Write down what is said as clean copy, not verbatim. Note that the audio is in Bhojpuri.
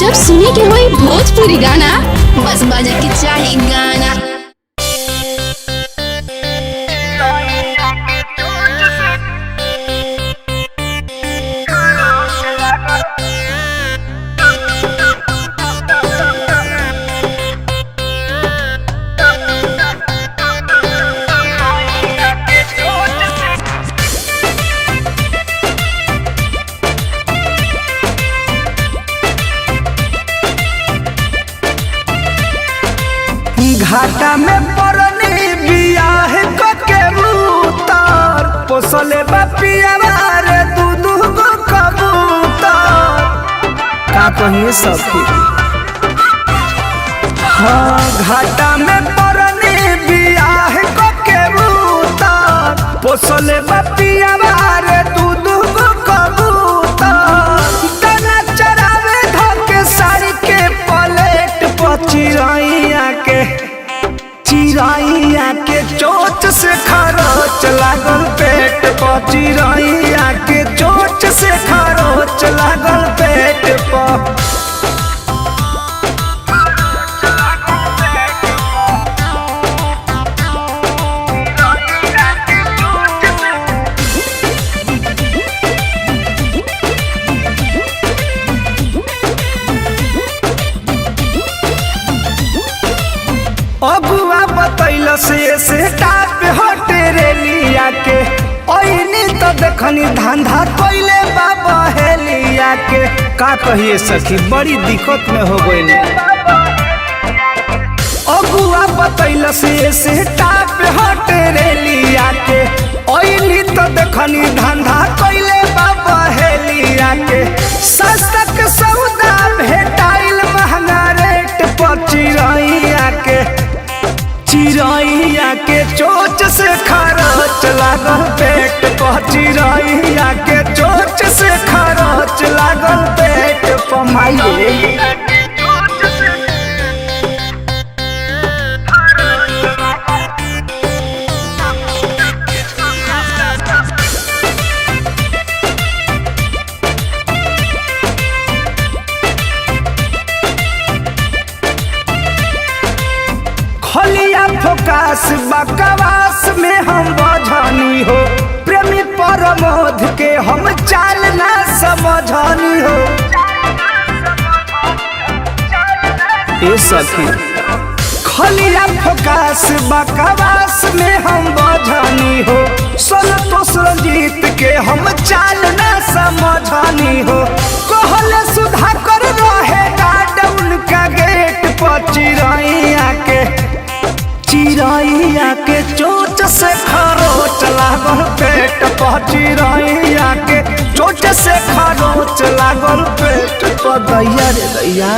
जब सुने के होई भोजपुरी गाना बस बजे के चाही गाना। घाटा में परनी बियाह के उतार पोसले बापिया रे दूध गो कबूतर का कहिए सखी। हाँ घाटा में परनी बियाह के उतार पोसले बापिया रे दूध गो कबूतर तना चरावे धके साड़ी के पलेट पर चिरैया के चोट से खरोच लागल पेट पर चिरैया के चोट से खरोच लागल पेट पर। अगुआ बतैल से टाप हटे रेलिया के ओइनी तो देखनी धंधा कोइले बाबा हेलिया के का कहिए सखी बड़ी दिक्कत में हो गई। अगुआ बतैल से टाप हटे रेलिया के ओइनी तो देखनी धंधा कोइले बाबा हेलिया के सस्ता के सौदा भेटाइल महंगा रेट पर चिरैया के चोच से खरोच लागल पेट पर चिरैया के चोच से खरोच लागल पेट पर माई। खलिया फोकास बकवास में हम बझनी हो प्रेमी परमोध के हम चाल ना समझनी हो। ए सखी खलिया फोकास बकवास में हम बझनी हो संतोष रंजीत के हम चाल ना समझनी हो। कहले सुधाकर रहे गार्ड उनका गेट पर चिरैया के चोट से खरोच लागल पेट पर चिरैया के चोट से खरोच लागल पेट पर दैया रे दैया।